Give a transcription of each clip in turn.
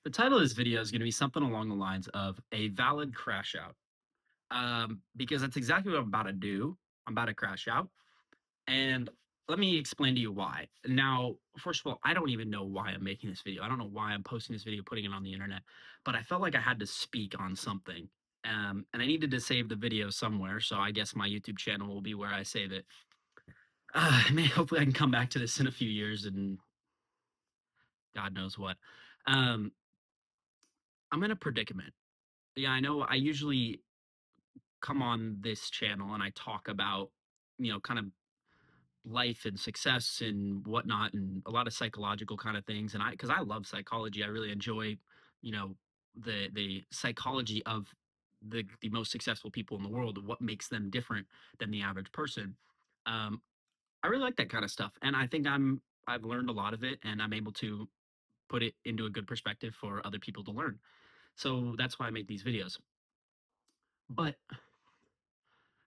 The title of this video is going to be something along the lines of a valid crash out. Because that's exactly what I'm about to do. I'm about to crash out. And let me explain to you why. Now, first of all, I don't even know why I'm making this video. I don't know why I'm posting this video, putting it on the internet, but I felt like I had to speak on something. And I needed to save the video somewhere. So I guess my YouTube channel will be where I save it. Hopefully I can come back to this in a few years and God knows what. Um, I'm in a predicament. Yeah, I know I usually come on this channel and I talk about, kind of life and success and whatnot, and a lot of psychological kind of things. And because I love psychology, I really enjoy, you know, the psychology of the most successful people in the world, what makes them different than the average person. Um, I really like that kind of stuff, and I think I've learned a lot of it, and I'm able to put it into a good perspective for other people to learn. So that's why I make these videos. But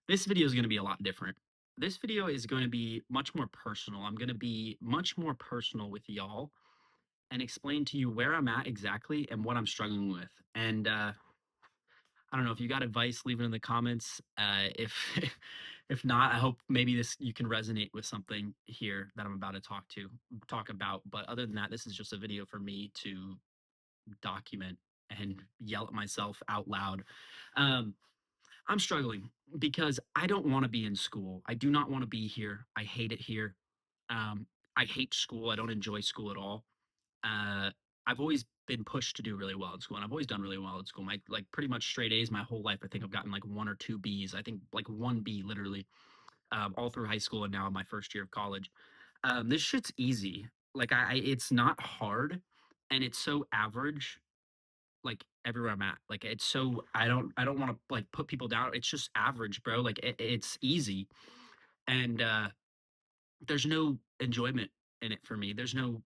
this video is going to be a lot different. This video is going to be much more personal. I'm going to be much more personal with y'all and explain to you where I'm at exactly and what I'm struggling with. And I don't know if you got advice, leave it in the comments. If if not, I hope maybe this you can resonate with something here that I'm about to talk about. But other than that, this is just a video for me to document and yell at myself out loud. Um, I'm struggling because I don't want to be in school. I do not want to be here. I hate it here. Um, I hate school. I don't enjoy school at all. Uh, I've always been pushed to do really well in school, and I've always done really well in school. My like pretty much straight A's my whole life. I think I've gotten like one or two B's. I think like one B literally, all through high school and now in my first year of college. This shit's easy. Like it's not hard, and it's so average like everywhere I'm at. Like it's so I don't want to like put people down. It's just average, bro. Like it's easy, and there's no enjoyment in it for me. There's no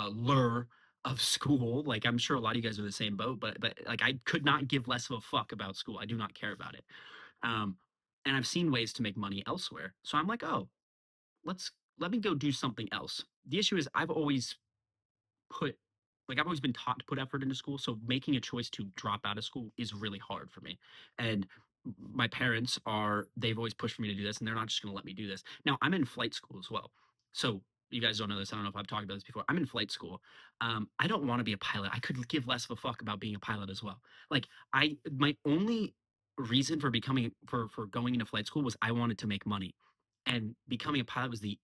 lure of school. Like I'm sure a lot of you guys are in the same boat, but like I could not give less of a fuck about school. I do not care about it. Um, and I've seen ways to make money elsewhere. So I'm like, oh, let me go do something else. The issue is put I've always been taught to put effort into school, so making a choice to drop out of school is really hard for me. And my parents they've always pushed for me to do this, and they're not just going to let me do this. Now I'm in flight school as well, so you guys don't know this. I don't know if I've talked about this before. I'm in flight school. I don't want to be a pilot. I could give less of a fuck about being a pilot as well. Like my only reason for becoming for going into flight school was I wanted to make money, and becoming a pilot was the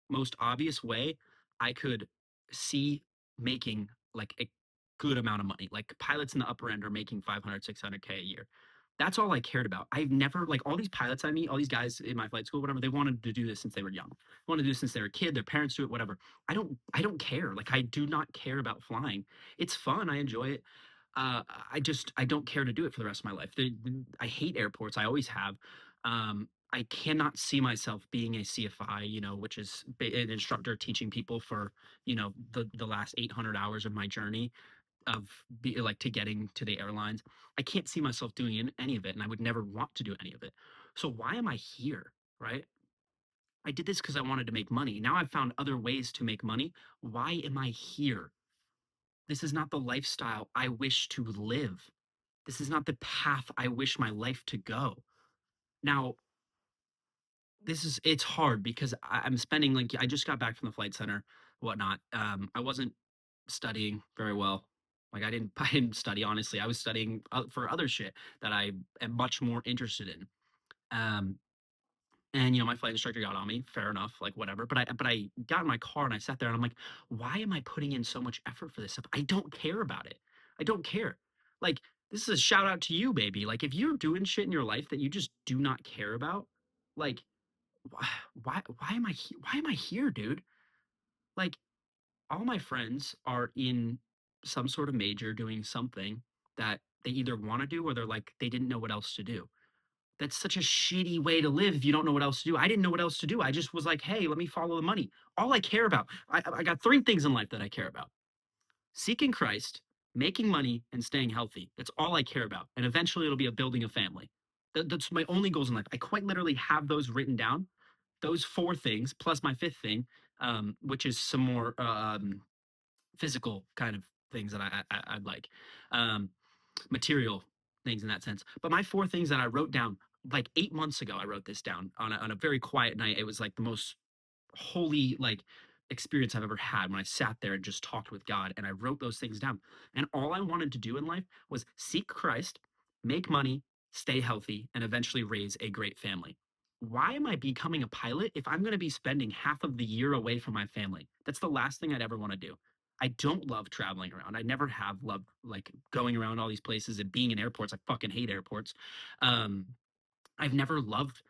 most obvious way I could see making like a good amount of money. Like pilots in the upper end are making 500, 600K a year. That's all I cared about. I've never like all these pilots I meet, all these guys in my flight school, whatever, they wanted to do this since they were young. They wanted to do this since they were a kid, their parents do it, whatever. I don't care. Like I do not care about flying. It's fun. I enjoy it. I don't care to do it for the rest of my life. I hate airports. I always have. I cannot see myself being a CFI, which is an instructor teaching people for, the last 800 hours of my journey to getting to the airlines. I can't see myself doing any of it, and I would never want to do any of it. So why am I here, right? I did this because I wanted to make money. Now I've found other ways to make money. Why am I here? This is not the lifestyle I wish to live. This is not the path I wish my life to go. Now, it's hard because I'm spending like I just got back from the flight center, whatnot. I wasn't studying very well. Like I didn't study honestly. I was studying for other shit that I am much more interested in. Um, and my flight instructor got on me. Fair enough, like whatever. But I got in my car and I sat there and I'm like, why am I putting in so much effort for this stuff? I don't care about it. I don't care. Like this is a shout out to you, baby. Like if you're doing shit in your life that you just do not care about, like why am I here, dude? Like all my friends are in some sort of major doing something that they either want to do or they're like they didn't know what else to do. That's such a shitty way to live if you don't know what else to do. I didn't know what else to do. I just was like, hey, let me follow the money. All I care about, I got three things in life that I care about: seeking Christ, making money, and staying healthy. That's all I care about. And eventually it'll be a building a family. That's my only goals in life. I quite literally have those written down. Those four things, plus my fifth thing, which is some more physical kind of things that I'd like. Um, Material things in that sense. But my four things that I wrote down like 8 months ago, I wrote this down on a very quiet night. It was like the most holy like experience I've ever had when I sat there and just talked with God and I wrote those things down. And all I wanted to do in life was seek Christ, make money, stay healthy, and eventually raise a great family. Why am I becoming a pilot if I'm going to be spending half of the year away from my family? That's the last thing I'd ever want to do. I don't love traveling around. I never have loved like going around all these places and being in airports. I fucking hate airports. Um, I've never loved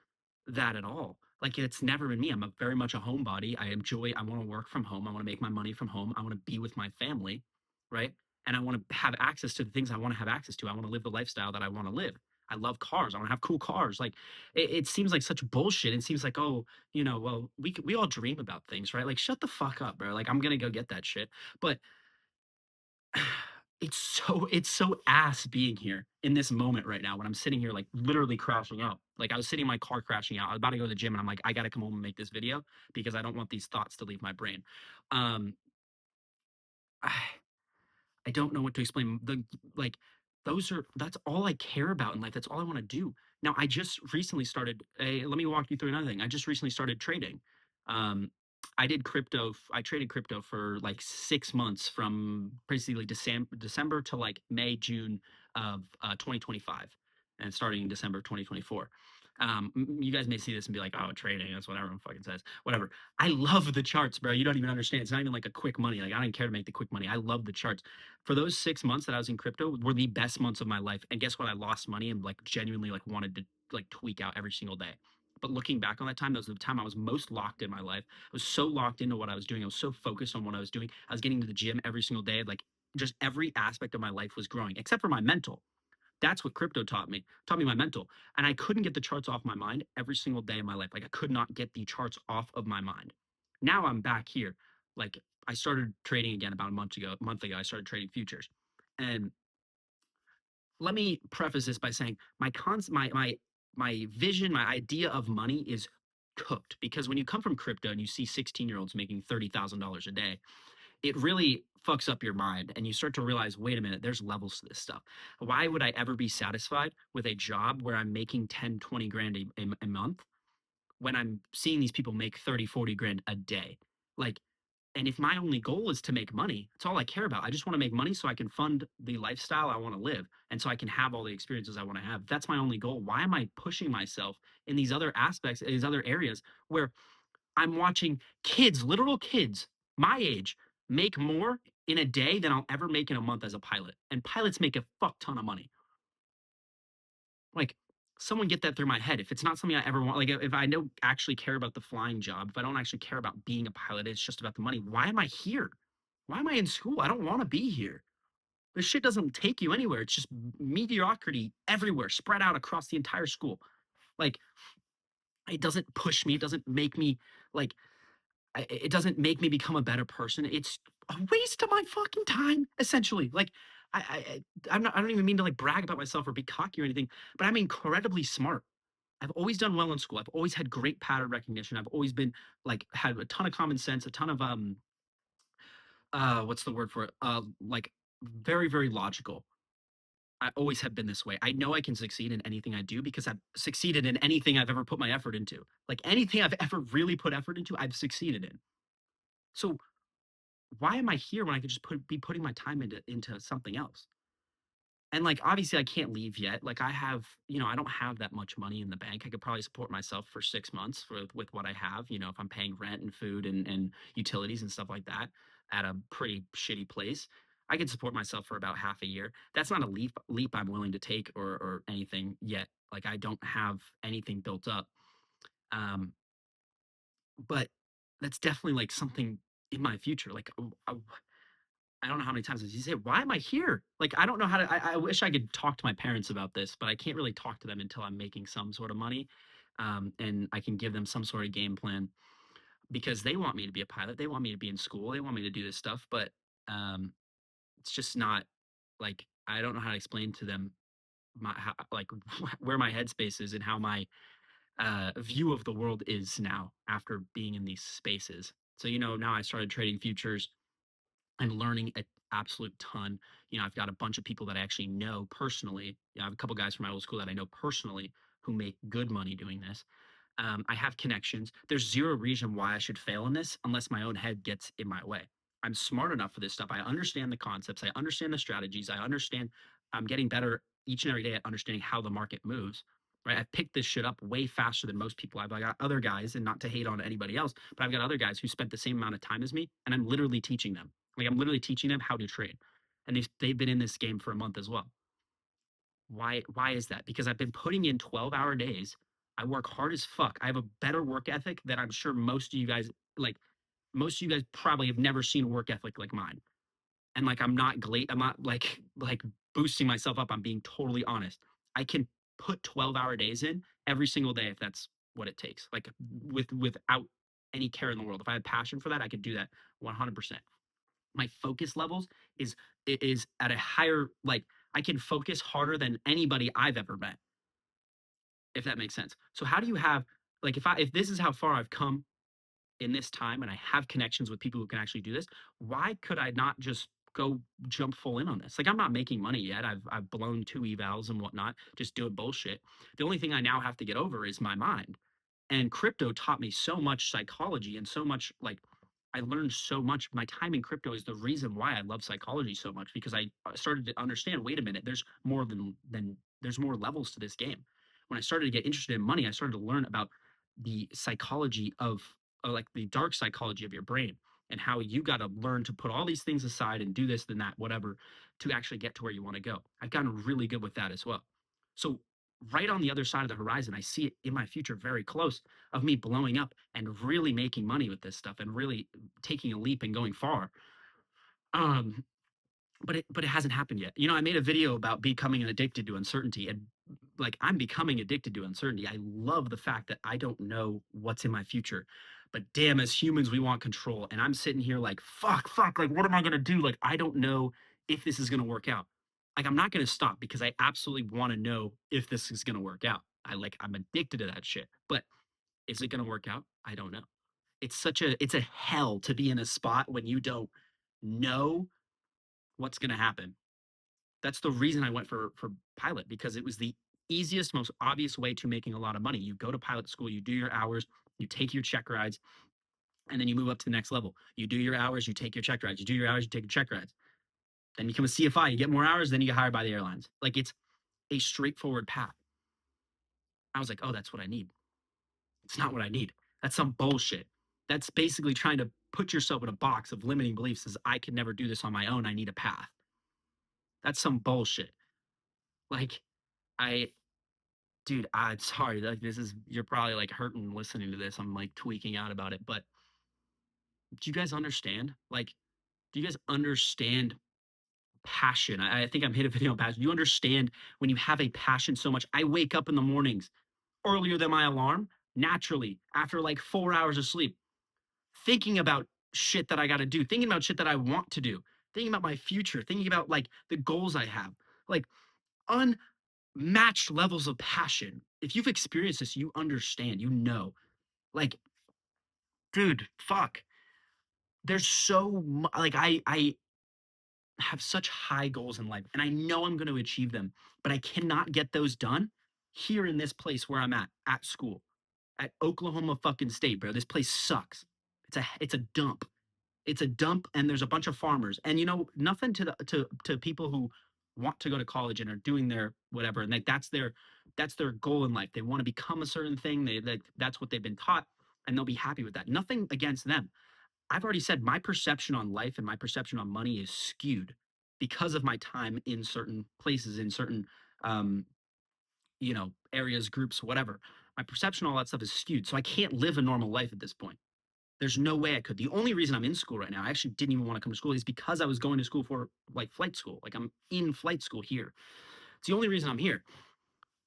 that at all. Like it's never been me. I'm a very much a homebody. I want to work from home. I want to make my money from home. I want to be with my family, right? And I want to have access to the things I want to have access to. I want to live the lifestyle that I want to live. I love cars. I want to have cool cars. Like it seems like such bullshit. It seems like, oh, well, we all dream about things, right? Like shut the fuck up, bro. Like I'm gonna go get that shit. But it's so ass being here in this moment right now when I'm sitting here like literally crashing out. Like I was sitting in my car crashing out. I was about to go to the gym and I'm like, I gotta come home and make this video because I don't want these thoughts to leave my brain. Um, I, I don't know what to explain. Like that's all I care about in life. That's all I want to do. Now I just recently started let me walk you through another thing. I just recently started trading. Um I traded crypto for like 6 months from basically December to like May, June of 2025 and starting in December 2024. You guys may see this and be like, oh, trading, that's what everyone fucking says. Whatever. I love the charts, bro. You don't even understand. It's not even like a quick money. Like I don't care to make the quick money. I love the charts for those 6 months that I was in crypto were the best months of my life. And guess what? I lost money and like genuinely like wanted to like tweak out every single day. But looking back on that time, that was the time I was most locked in my life. I was so locked into what I was doing. I was so focused on what I was doing. I was getting to the gym every single day. Like just every aspect of my life was growing, except for my mental. That's what crypto taught me my mental. And I couldn't get the charts off my mind every single day of my life. Like I could not get the charts off of my mind. Now I'm back here. Like I started trading again about a month ago, I started trading futures. And let me preface this by saying my vision, my idea of money is cooked because when you come from crypto and you see 16-year-olds making $30,000 a day, it really fucks up your mind and you start to realize, wait a minute, there's levels to this stuff. Why would I ever be satisfied with a job where I'm making 10, 20 grand a month when I'm seeing these people make 30, 40 grand a day? Like, and if my only goal is to make money, that's all I care about. I just want to make money so I can fund the lifestyle I want to live and so I can have all the experiences I want to have. That's my only goal. Why am I pushing myself in these other aspects, these other areas where I'm watching kids, literal kids, my age, make more in a day than I'll ever make in a month as a pilot. And pilots make a fuck ton of money. Like, someone get that through my head. If it's not something I ever want, like if I don't actually care about the flying job, if I don't actually care about being a pilot, it's just about the money. Why am I here? Why am I in school? I don't want to be here. This shit doesn't take you anywhere. It's just mediocrity everywhere, spread out across the entire school. Like, it doesn't push me. It doesn't make me like it doesn't make me become a better person. It's a waste of my fucking time, essentially. Like, I'm not. I don't even mean to like brag about myself or be cocky or anything, but I'm incredibly smart. I've always done well in school. I've always had great pattern recognition. I've always been like had a ton of common sense, a ton of what's the word for it? Like very very logical. I always have been this way. I know I can succeed in anything I do because I've succeeded in anything I've ever put my effort into. Like anything I've ever really put effort into, I've succeeded in. So why am I here when I could just be putting my time into something else? And like obviously I can't leave yet. Like I have, I don't have that much money in the bank. I could probably support myself for 6 months with what I have, if I'm paying rent and food and utilities and stuff like that at a pretty shitty place. I could support myself for about half a year. That's not a leap I'm willing to take or anything yet. Like I don't have anything built up. Um, but that's definitely like something in my future. Like I don't know how many times he said, "Why am I here?" Like I don't know how to. I wish I could talk to my parents about this, but I can't really talk to them until I'm making some sort of money, and I can give them some sort of game plan because they want me to be a pilot. They want me to be in school. They want me to do this stuff, but um, it's just not like I don't know how to explain to them like where my headspace is and how my view of the world is now after being in these spaces. So now I started trading futures I'm learning an absolute ton. I've got a bunch of people that I actually know personally. I have a couple guys from my old school that I know personally who make good money doing this. I have connections. There's zero reason why I should fail in this unless my own head gets in my way. I'm smart enough for this stuff. I understand the concepts. I understand the strategies. I understand. I'm getting better each and every day at understanding how the market moves. Right. I've picked this shit up way faster than most people. I got other guys, and not to hate on anybody else, but I've got other guys who spent the same amount of time as me, and I'm literally teaching them. Like I'm literally teaching them how to trade, and they've been in this game for a month as well. Why is that? Because I've been putting in 12-hour days. I work hard as fuck. I have a better work ethic that I'm sure most of you guys like most of you guys probably have never seen a work ethic like mine. And like I'm not like boosting myself up. I'm being totally honest. I can put 12-hour days in every single day if that's what it takes. Like without any care in the world. If I had passion for that, I could do that 100%. My focus levels is at a higher, like I can focus harder than anybody I've ever met, if that makes sense. So how do you have, like, if this is how far I've come in this time and I have connections with people who can actually do this, why could I not just go jump full in on this? Like I'm not making money yet. I've blown 2 evals and whatnot, just doing bullshit. The only thing I now have to get over is my mind. And crypto taught me so much psychology and so much, like I learned so much. My time in crypto is the reason why I love psychology so much, because I started to understand, wait a minute, there's more than there's more levels to this game. When I started to get interested in money, I started to learn about the psychology of like the dark psychology of your brain, and how you got to learn to put all these things aside and do this, then that, whatever, to actually get to where you want to go. I've gotten really good with that as well. So right on the other side of the horizon, I see it in my future very close, of me blowing up and really making money with this stuff and really taking a leap and going far. Um, but it hasn't happened yet. I made a video about becoming addicted to uncertainty, and like I'm becoming addicted to uncertainty. I love the fact that I don't know what's in my future. But damn, as humans, we want control. And I'm sitting here like, fuck, like what am I gonna do? Like I don't know if this is gonna work out. Like I'm not gonna stop because I absolutely want to know if this is gonna work out. I'm addicted to that shit. But is it gonna work out? I don't know. It's a hell to be in a spot when you don't know what's gonna happen. That's the reason I went for pilot, because it was the easiest, most obvious way to making a lot of money. You go to pilot school, you do your hours, you take your check rides, and then you move up to the next level. You do your hours, you take your check rides. You do your hours, you take your check rides. Then you become a CFI, you get more hours, then you get hired by the airlines. Like it's a straightforward path. I was like, oh, that's what I need. It's not what I need. That's some bullshit. That's basically trying to put yourself in a box of limiting beliefs as I could never do this on my own. I need a path. That's some bullshit. Like I dude, I'm sorry. Like this is you're probably like hurting listening to this. I'm like tweaking out about it. But do you guys understand? Like, do you guys understand passion? I think I'm hitting a video on passion. Do you understand when you have a passion so much? I wake up in the mornings earlier than my alarm, naturally, after like 4 hours of sleep, thinking about shit that I gotta do, thinking about shit that I want to do, thinking about my future, thinking about like the goals I have. Like unmatched levels of passion. If you've experienced this, you understand, you know. Like, dude, fuck. There's so much, like I have such high goals in life, and I know I'm going to achieve them, but I cannot get those done here in this place where I'm at school, at Oklahoma fucking State, bro. This place sucks. It's a dump. It's a dump, and there's a bunch of farmers. And nothing to people who want to go to college and are doing their whatever, and like that's their goal in life. They want to become a certain thing. That's what they've been taught, and they'll be happy with that. Nothing against them. I've already said my perception on life and my perception on money is skewed because of my time in certain places, in certain um, areas, groups, whatever. My perception, all that stuff is skewed. So I can't live a normal life at this point. There's no way I could. The only reason I'm in school right now, I actually didn't even want to come to school, is because I was going to school for like flight school. Like I'm in flight school here. It's the only reason I'm here.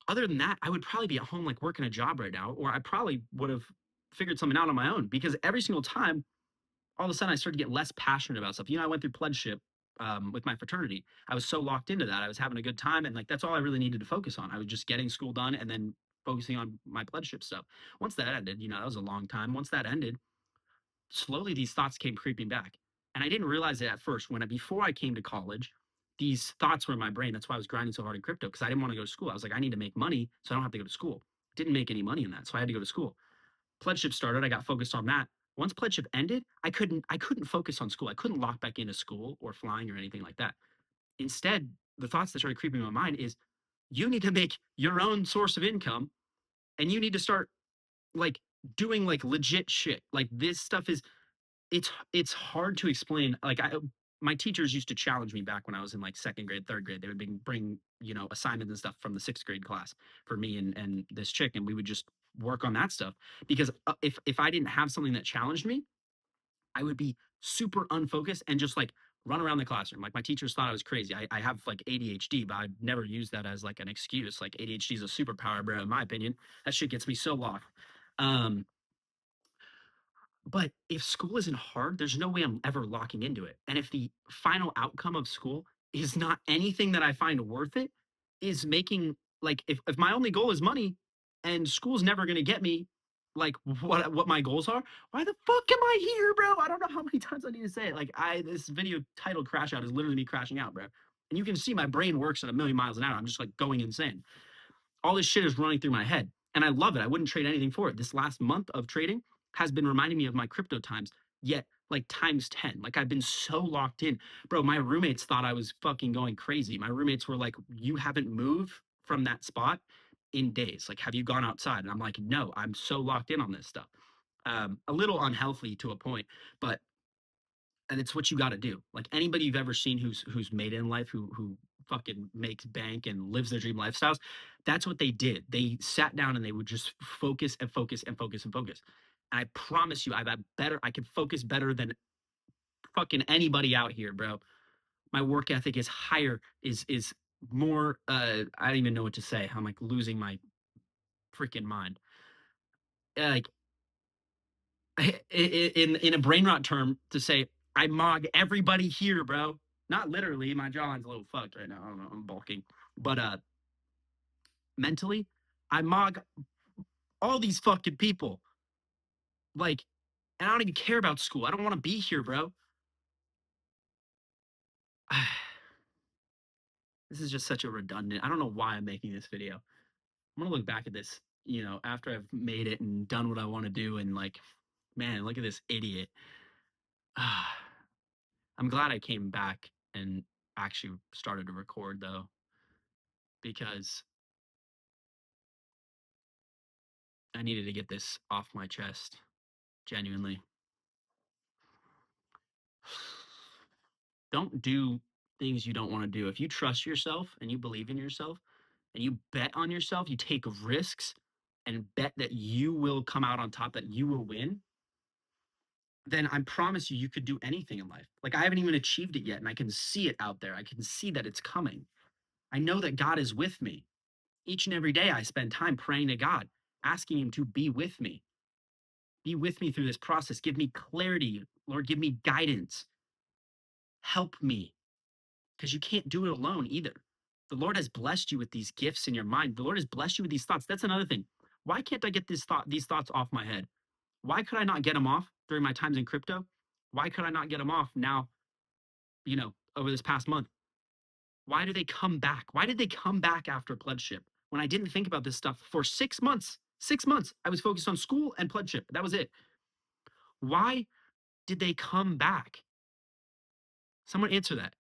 Other than that, I would probably be at home like working a job right now, or I probably would have figured something out on my own, because every single time all of a sudden I started to get less passionate about stuff. I went through pledgeship with my fraternity. I was so locked into that. I was having a good time, and like that's all I really needed to focus on. I was just getting school done and then focusing on my pledgeship stuff. Once that ended, that was a long time. Once that ended, slowly these thoughts came creeping back. And I didn't realize it at first when before I came to college, these thoughts were in my brain. That's why I was grinding so hard in crypto because I didn't want to go to school. I was like, I need to make money so I don't have to go to school. Didn't make any money in that, so I had to go to school. Pledgeship started. I got focused on that. Once Pledgeship ended, I couldn't focus on school. I couldn't lock back into school or flying or anything like that. Instead, the thoughts that started creeping in my mind is you need to make your own source of income and you need to start like doing like legit shit. Like this stuff is it's hard to explain. Like my teachers used to challenge me back when I was in like second grade, third grade. They would bring assignments and stuff from the sixth grade class for me and this chick, and we would just work on that stuff because if I didn't have something that challenged me, I would be super unfocused and just like run around the classroom. Like my teachers thought I was crazy. I have like ADHD, but I've never used that as like an excuse. Like ADHD is a superpower, bro. In my opinion, that shit gets me so lost. Um, but if school isn't hard, there's no way I'm ever locking into it. And if the final outcome of school is not anything that I find worth it, is making like if my only goal is money and school's never gonna get me like what my goals are, why the fuck am I here, bro? I don't know how many times I need to say it. Like this video titled Crash Out is literally me crashing out, bro. And you can see my brain works at a million miles an hour. I'm just like going insane. All this shit is running through my head. And I love it. I wouldn't trade anything for it. This last month of trading has been reminding me of my crypto times, yet like times 10. Like I've been so locked in. Bro, my roommates thought I was fucking going crazy. My roommates were like, you haven't moved from that spot in days. Like, have you gone outside? And I'm like, no, I'm so locked in on this stuff. A little unhealthy to a point, but and it's what you got to do. Like anybody you've ever seen who's made it in life, who fucking makes bank and lives their dream lifestyles, that's what they did. They sat down and they would just focus and focus and focus and focus. And I promise you, I can focus better than fucking anybody out here, bro. My work ethic is higher, is more. I don't even know what to say. I'm like losing my freaking mind. Like in a brain rot term to say I mog everybody here, bro. Not literally. My jawline's a little fucked right now. I don't know. I'm bulking, but mentally, I mog all these fucking people. Like, and I don't even care about school. I don't want to be here, bro. This is just such a redundant. I don't know why I'm making this video. I'm gonna look back at this, after I've made it and done what I want to do, and like, man, look at this idiot. I'm glad I came back and actually started to record though, because I needed to get this off my chest, genuinely. Don't do things you don't want to do. If you trust yourself and you believe in yourself and you bet on yourself, you take risks and bet that you will come out on top, that you will win, then I promise you, you could do anything in life. Like I haven't even achieved it yet, and I can see it out there. I can see that it's coming. I know that God is with me. Each and every day, I spend time praying to God, asking Him to be with me. Be with me through this process. Give me clarity. Lord, give me guidance. Help me, because you can't do it alone either. The Lord has blessed you with these gifts in your mind. The Lord has blessed you with these thoughts. That's another thing. Why can't I get these thoughts off my head? Why could I not get them off during my times in crypto? Why could I not get them off now, over this past month? Why do they come back? Why did they come back after pledgeship when I didn't think about this stuff for 6 months? 6 months, I was focused on school and pledgeship. That was it. Why did they come back? Someone answer that.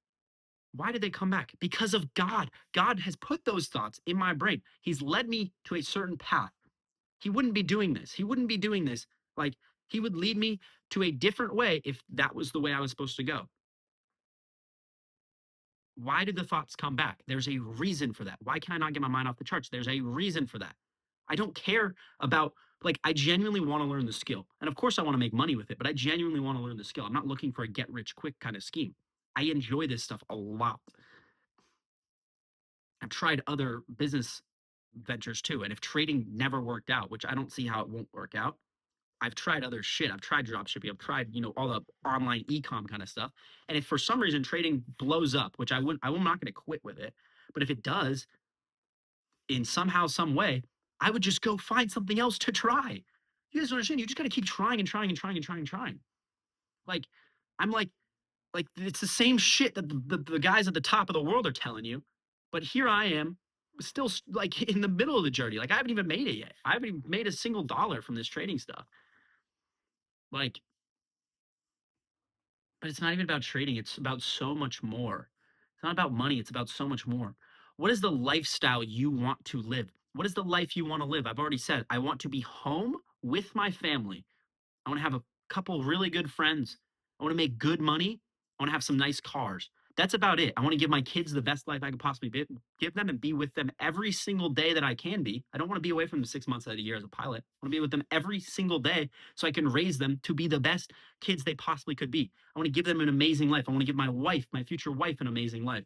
Why did they come back? Because of God. God has put those thoughts in my brain. He's led me to a certain path. He wouldn't be doing this. He wouldn't be doing this. Like, he would lead me to a different way if that was the way I was supposed to go. Why did the thoughts come back? There's a reason for that. Why can I not get my mind off the charts? There's a reason for that. I don't care about, like, I genuinely want to learn the skill. And of course, I want to make money with it, but I genuinely want to learn the skill. I'm not looking for a get rich quick kind of scheme. I enjoy this stuff a lot. I've tried other business ventures too. And if trading never worked out, which I don't see how it won't work out, I've tried other shit. I've tried drop shipping. I've tried, all the online e-com kind of stuff. And if for some reason trading blows up, which I'm not going to quit with it, but if it does in somehow, some way, I would just go find something else to try. You guys don't understand. You just got to keep trying and trying and trying and trying and trying. Like, I'm like Like it's the same shit that the guys at the top of the world are telling you, but here I am, still like in the middle of the journey. Like I haven't even made it yet. I haven't even made a single dollar from this trading stuff. Like, but it's not even about trading. It's about so much more. It's not about money. It's about so much more. What is the lifestyle you want to live? What is the life you want to live? I've already said I want to be home with my family. I want to have a couple really good friends. I want to make good money. I want to have some nice cars. That's about it. I want to give my kids the best life I could possibly give them and be with them every single day that I can be. I don't want to be away from them 6 months out of the year as a pilot. I want to be with them every single day so I can raise them to be the best kids they possibly could be. I want to give them an amazing life. I want to give my wife, my future wife, an amazing life.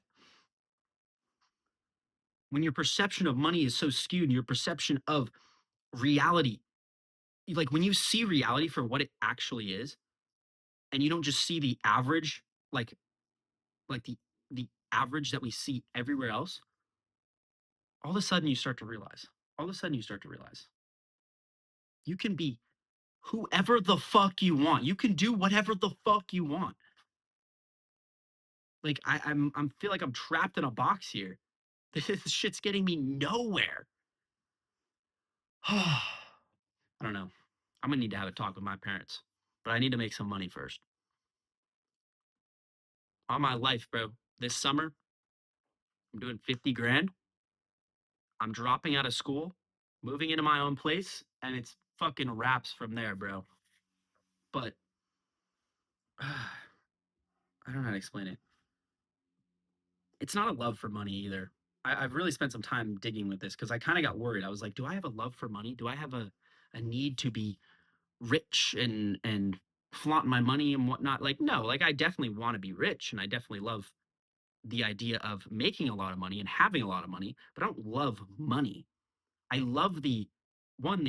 When your perception of money is so skewed, your perception of reality, like when you see reality for what it actually is, and you don't just see the average, like like the average that we see everywhere else, all of a sudden you start to realize, all of a sudden you start to realize you can be whoever the fuck you want. You can do whatever the fuck you want. Like I'm feel like I'm trapped in a box here. This shit's getting me nowhere. I don't know. I'm gonna need to have a talk with my parents, but I need to make some money first. On my life, bro. This summer, I'm doing 50 grand. I'm dropping out of school, moving into my own place, and it's fucking wraps from there, bro. But I don't know how to explain it. It's not a love for money either. I've really spent some time digging with this because I kind of got worried. I was like, do I have a love for money? Do I have a need to be rich and flaunt my money and whatnot? Like, no, like I definitely want to be rich and I definitely love the idea of making a lot of money and having a lot of money, but I don't love money. I love the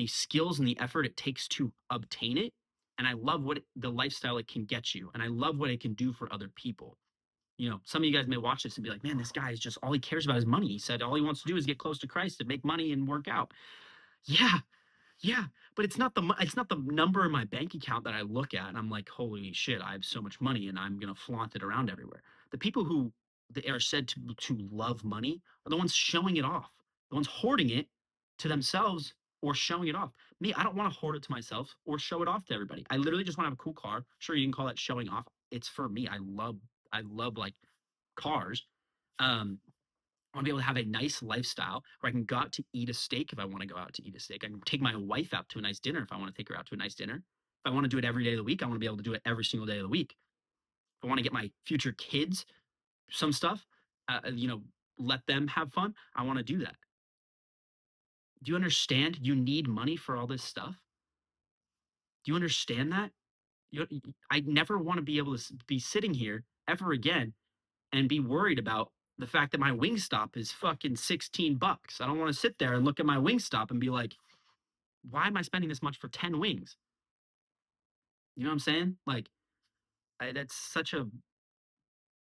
skills and the effort it takes to obtain it. And I love the lifestyle it can get you. And I love what it can do for other people. Some of you guys may watch this and be like, man, this guy is just all he cares about is money. He said all he wants to do is get close to Christ and make money and work out. Yeah, yeah, but it's not the number in my bank account that I look at and I'm like, holy shit, I have so much money and I'm gonna flaunt it around everywhere. The people who they are said to love money are the ones showing it off, the ones hoarding it to themselves or showing it off. Me, I don't want to hoard it to myself or show it off to everybody. I literally just want to have a cool car. Sure, you can call that showing off. It's for me. I love like cars. I want to be able to have a nice lifestyle where I can go out to eat a steak if I want to go out to eat a steak. I can take my wife out to a nice dinner if I want to take her out to a nice dinner. If I want to do it every day of the week, I want to be able to do it every single day of the week. If I want to get my future kids some stuff, uh, you know, let them have fun, I want to do that. Do you understand? You need money for all this stuff. Do you understand that? I never want to be able to be sitting here ever again and be worried about the fact that my Wingstop is fucking $16. I don't want to sit there and look at my Wingstop and be like, why am I spending this much for 10 wings? You know what I'm saying? Like, that's such a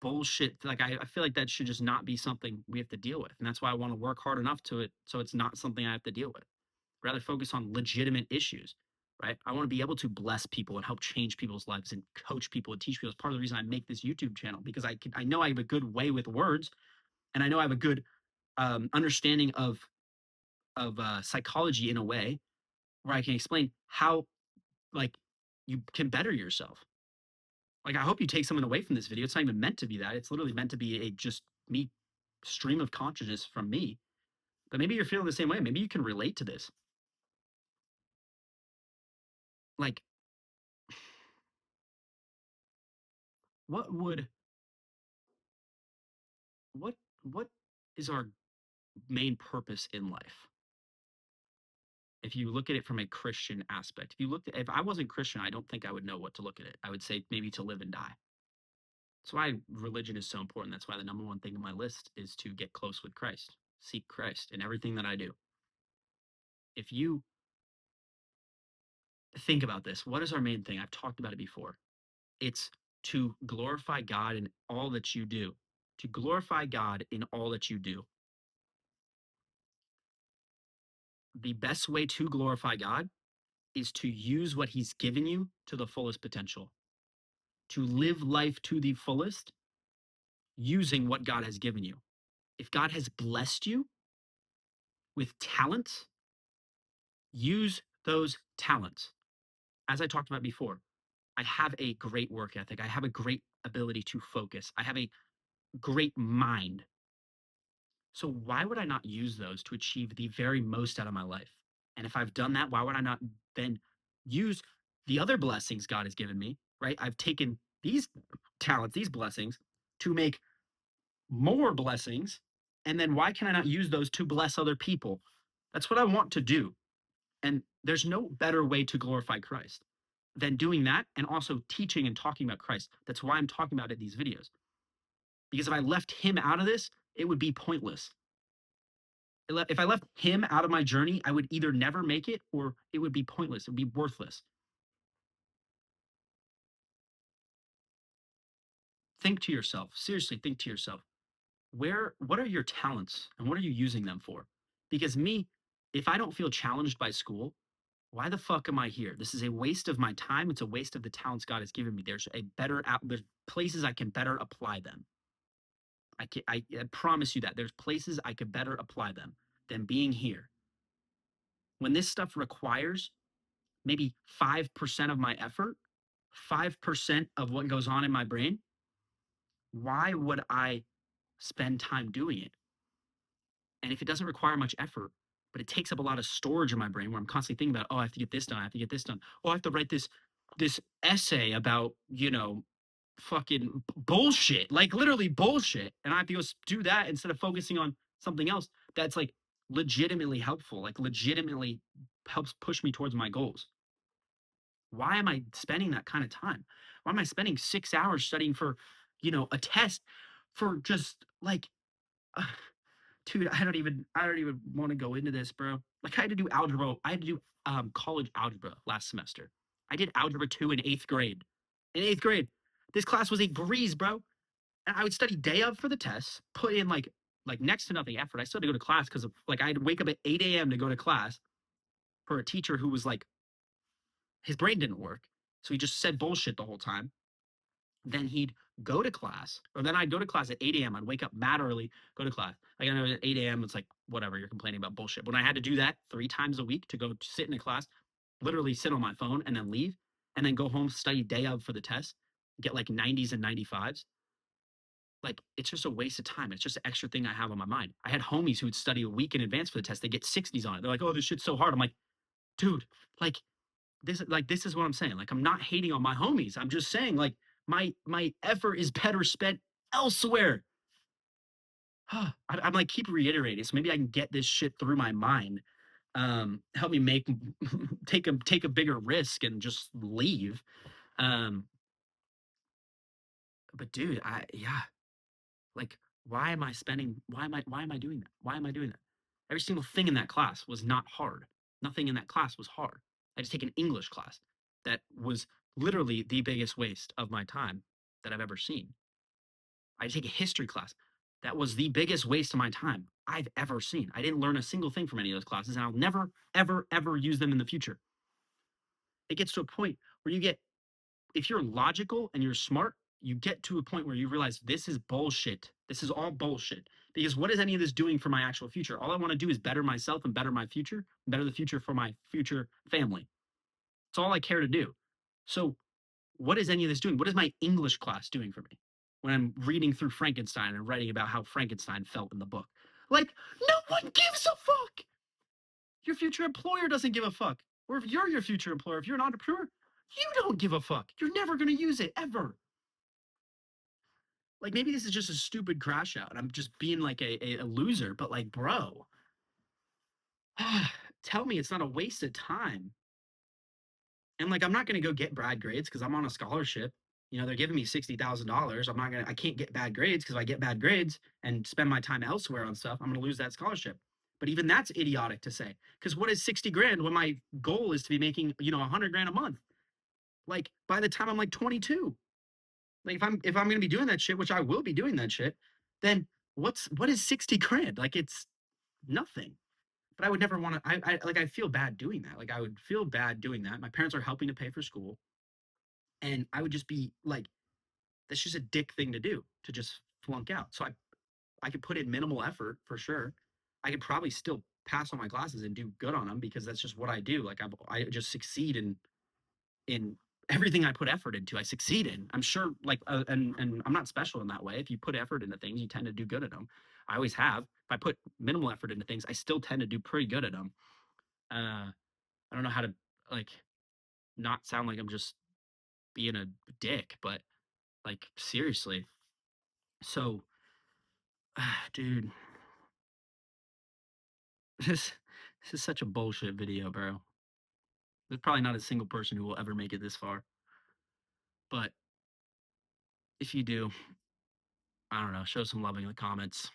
bullshit. Like, I feel like that should just not be something we have to deal with. And that's why I want to work hard enough to it so it's not something I have to deal with. Rather focus on legitimate issues, right? I want to be able to bless people and help change people's lives and coach people and teach people. It's part of the reason I make this YouTube channel because I know I have a good way with words and I know I have a good understanding of psychology in a way where I can explain how like you can better yourself. Like I hope you take something away from this video. It's not even meant to be that. It's literally meant to be a just me stream of consciousness from me. But maybe you're feeling the same way. Maybe you can relate to this. Like what would what what is our main purpose in life? If you look at it from a Christian aspect. If I wasn't Christian, I don't think I would know what to look at it. I would say maybe to live and die. That's why religion is so important. That's why the number one thing on my list is to get close with Christ, seek Christ in everything that I do. If you think about this, what is our main thing? I've talked about it before. It's to glorify God in all that you do. To glorify God in all that you do. The best way to glorify God is to use what He's given you to the fullest potential. to live life to the fullest using what God has given you. If God has blessed you with talents, use those talents. As I talked about before, I have a great work ethic. I have a great ability to focus. I have a great mind. So why would I not use those to achieve the very most out of my life? And if I've done that, why would I not then use the other blessings God has given me, right? I've taken these talents, these blessings to make more blessings. And then why can I not use those to bless other people? That's what I want to do. And there's no better way to glorify Christ than doing that and also teaching and talking about Christ. That's why I'm talking about it in these videos. Because if I left him out of this, it would be pointless. If I left him out of my journey, I would either never make it or it would be pointless. It would be worthless. Think to yourself, seriously, think to yourself, what are your talents and what are you using them for? Because me, if I don't feel challenged by school, why the fuck am I here? This is a waste of my time. It's a waste of the talents God has given me. There's places I can better apply them. I promise you that there's places I could better apply them than being here. When this stuff requires maybe 5% of my effort, 5% of what goes on in my brain, why would I spend time doing it? And if it doesn't require much effort, but it takes up a lot of storage in my brain where I'm constantly thinking about, oh, I have to get this done. I have to get this done. Oh, I have to write this essay about, fucking bullshit, like literally bullshit. And I have to go do that instead of focusing on something else that's like legitimately helpful, like legitimately helps push me towards my goals. Why am I spending that kind of time? Why am I spending 6 hours studying for, a test for just like, uh, dude, I don't even want to go into this, bro. Like I had to do algebra. I had to do college algebra last semester. I did algebra 2 in eighth grade. In eighth grade, this class was a breeze, bro. And I would study day of for the tests, put in like next to nothing effort. I still had to go to class because of like I'd wake up at 8 a.m. to go to class for a teacher who was like his brain didn't work. So he just said bullshit the whole time. Then he'd go to class, or then I'd go to class at 8 a.m. I'd wake up mad early, go to class. Like I know at 8 a.m. it's like, whatever, you're complaining about bullshit. When I had to do that 3 times a week to go sit in a class, literally sit on my phone and then leave, and then go home, study day of for the test, get like 90s and 95s. Like it's just a waste of time. It's just an extra thing I have on my mind. I had homies who would study a week in advance for the test. They get 60s on it. They're like, oh, this shit's so hard. I'm like, dude, like this is what I'm saying. Like I'm not hating on my homies. I'm just saying like my effort is better spent elsewhere. I'm like keep reiterating, so maybe I can get this shit through my mind. Help me make take a bigger risk and just leave. Um, but dude, like why am I doing that? Why am I doing that? Every single thing in that class was not hard. Nothing in that class was hard. I just take an English class that was literally the biggest waste of my time that I've ever seen. I take a history class that was the biggest waste of my time I've ever seen. I didn't learn a single thing from any of those classes, and I'll never, ever, ever use them in the future. It gets to a point where if you're logical and you're smart, you get to a point where you realize this is bullshit. This is all bullshit. Because what is any of this doing for my actual future? All I want to do is better myself and better my future, better the future for my future family. It's all I care to do. So, what is any of this doing? What is my English class doing for me when I'm reading through Frankenstein and writing about how Frankenstein felt in the book? Like, no one gives a fuck. Your future employer doesn't give a fuck. Or if you're your future employer, if you're an entrepreneur, you don't give a fuck. You're never going to use it ever. Like maybe this is just a stupid crash out and I'm just being like a loser, but like, bro, tell me it's not a waste of time. And like, I'm not going to go get bad grades because I'm on a scholarship. They're giving me $60,000. I can't get bad grades because if I get bad grades and spend my time elsewhere on stuff, I'm going to lose that scholarship. But even that's idiotic to say because what is 60 grand when my goal is to be making, 100 grand a month? Like by the time I'm like 22, like if I'm going to be doing that shit, which I will be doing that shit, then what is 60 grand? Like it's nothing. But I would never want to, I feel bad doing that. Like I would feel bad doing that. My parents are helping to pay for school. And I would just be like that's just a dick thing to do, to just flunk out. So I could put in minimal effort for sure. I could probably still pass on my classes and do good on them because that's just what I do. Like I just succeed in everything I put effort into. I succeed in. I'm sure, like, and I'm not special in that way. If you put effort into things, you tend to do good at them. I always have. If I put minimal effort into things, I still tend to do pretty good at them. I don't know how to, like, not sound like I'm just being a dick, but like seriously. So, dude, this this is such a bullshit video, bro. There's probably not a single person who will ever make it this far. But if you do, I don't know, show some love in the comments.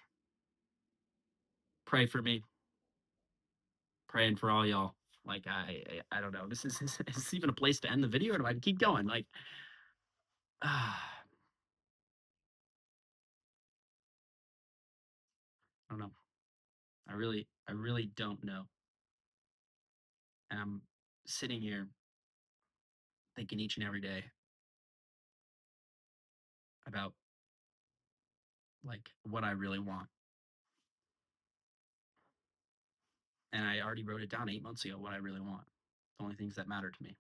Pray for me. Praying for all y'all. Like I don't know. Is this even a place to end the video, or do I keep going? Like, I don't know. I really don't know. And I'm sitting here thinking each and every day about like what I really want. And I already wrote it down 8 months ago what I really want. The only things that matter to me.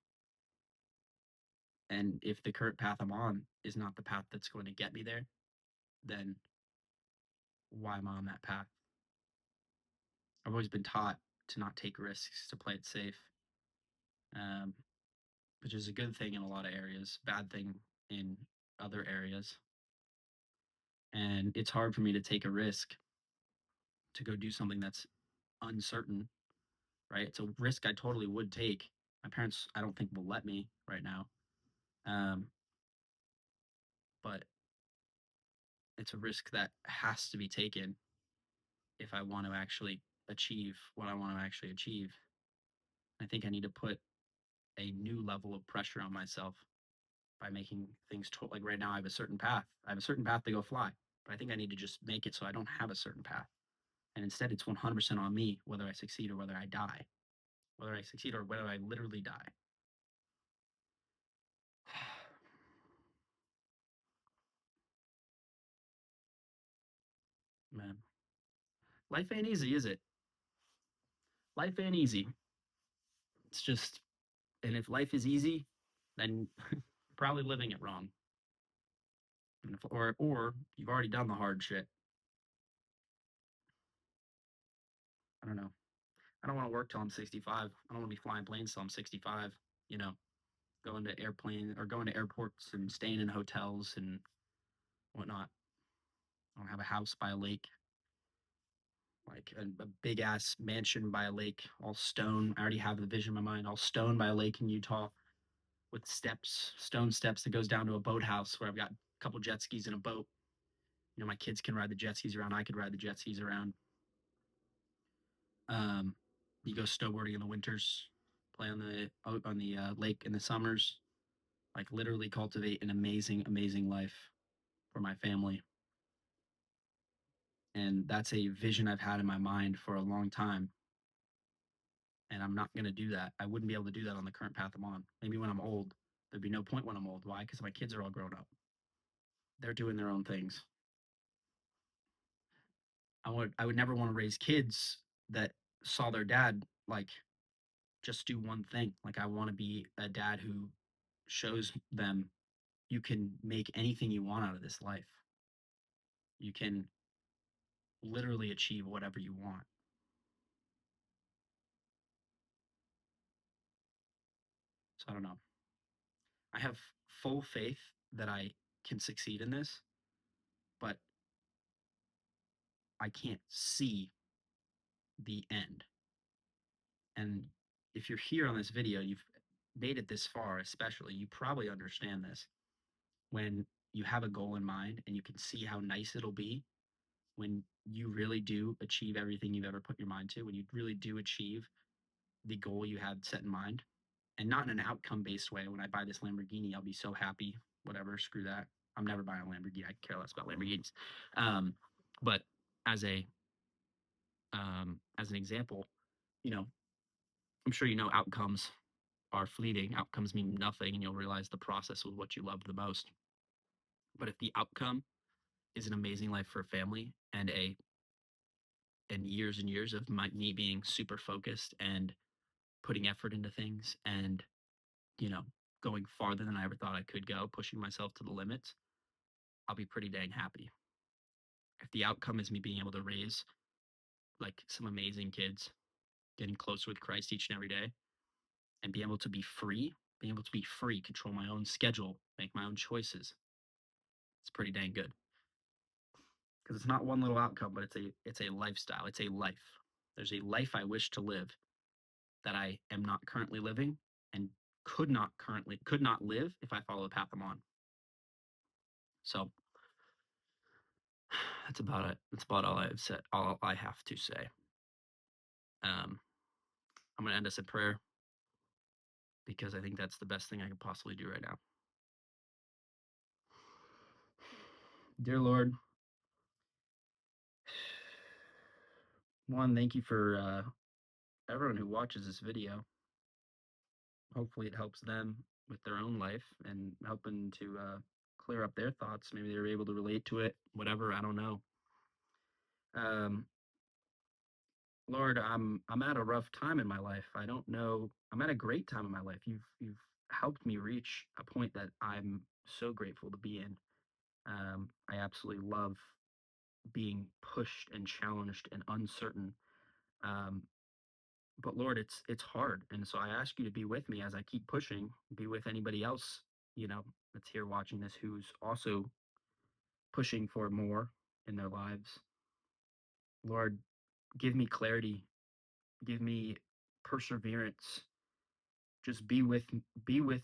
And if the current path I'm on is not the path that's going to get me there, then why am I on that path? I've always been taught to not take risks, to play it safe, um, which is a good thing in a lot of areas, bad thing in other areas. And it's hard for me to take a risk to go do something that's uncertain, right? It's a risk I totally would take. My parents, I don't think, will let me right now. Um, but it's a risk that has to be taken if I want to actually achieve what I want to actually achieve. I think I need to put a new level of pressure on myself by making things like right now I have a certain path. I have a certain path to go fly, but I think I need to just make it so I don't have a certain path. And instead it's 100% on me whether I succeed or whether I die. Whether I succeed or whether I literally die. Man, life ain't easy, is it? Life ain't easy. It's just, and if life is easy, then you're probably living it wrong. Or you've already done the hard shit. I don't know. I don't want to work till I'm 65. I don't want to be flying planes till I'm 65. You know, going to airplane or going to airports and staying in hotels and whatnot. I don't have a house by a lake, like a big ass mansion by a lake, all stone. I already have the vision in my mind, all stone by a lake in Utah with steps, stone steps that goes down to a boathouse where I've got a couple jet skis and a boat. You know, my kids can ride the jet skis around. I could ride the jet skis around. Um, you go snowboarding in the winters, play on the lake in the summers. Like literally cultivate an amazing, amazing life for my family. And that's a vision I've had in my mind for a long time. And I'm not going to do that. I wouldn't be able to do that on the current path I'm on. Maybe when I'm old, there'd be no point when I'm old. Why? Because my kids are all grown up. They're doing their own things. I would never want to raise kids that saw their dad like just do one thing. Like I want to be a dad who shows them you can make anything you want out of this life. You can literally achieve whatever you want. So I don't know. I have full faith that I can succeed in this, but I can't see the end. And if you're here on this video, you've made it this far, especially, you probably understand this. When you have a goal in mind and you can see how nice it'll be when you really do achieve everything you've ever put your mind to, when you really do achieve the goal you had set in mind, and not in an outcome based way. When I buy this Lamborghini, I'll be so happy. Whatever, screw that. I'm never buying a Lamborghini. I care less about Lamborghinis. But as a as an example, you know, I'm sure you know outcomes are fleeting. Outcomes mean nothing, and you'll realize the process was what you loved the most. But if the outcome is an amazing life for a family and years of me being super focused and putting effort into things and, you know, going farther than I ever thought I could go, pushing myself to the limits, I'll be pretty dang happy. If the outcome is me being able to raise like some amazing kids, getting closer with Christ each and every day, and being able to be free, control my own schedule, make my own choices, it's pretty dang good. Because it's not one little outcome, but it's a lifestyle. It's a life. There's a life I wish to live that I am not currently living and could not live if I follow the path I'm on. So that's about it. That's about all I've said. All I have to say. Um, I'm gonna end us in prayer because I think that's the best thing I could possibly do right now. Dear Lord, one, thank you for everyone who watches this video. Hopefully, it helps them with their own life and helping to clear up their thoughts. Maybe they're able to relate to it. Whatever, I don't know. Um, Lord, I'm at a rough time in my life. I don't know. I'm at a great time in my life. You've helped me reach a point that I'm so grateful to be in. I absolutely love being pushed and challenged and uncertain. Um, but Lord, it's hard, and so I ask you to be with me as I keep pushing. Be with anybody else, that's here watching this who's also pushing for more in their lives. Lord, give me clarity, give me perseverance. Just be with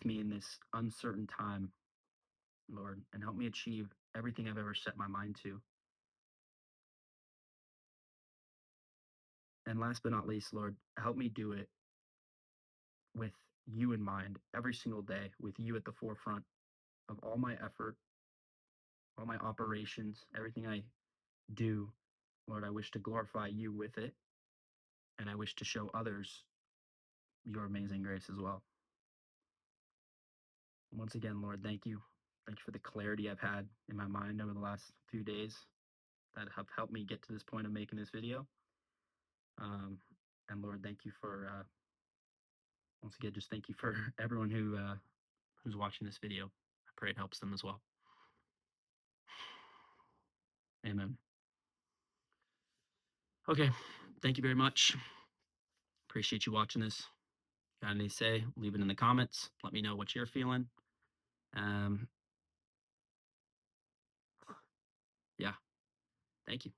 me in this uncertain time, Lord, and help me achieve everything I've ever set my mind to. And last but not least, Lord, help me do it with you in mind every single day, with you at the forefront of all my effort, all my operations, everything I do. Lord, I wish to glorify you with it, and I wish to show others your amazing grace as well. Once again, Lord, thank you. Thank you for the clarity I've had in my mind over the last few days that have helped me get to this point of making this video. Um, and Lord, thank you for once again, just thank you for everyone who's watching this video. I pray it helps them as well. Amen. Okay, thank you very much. Appreciate you watching this. Got anything to say? Leave it in the comments. Let me know what you're feeling. Um, yeah, thank you.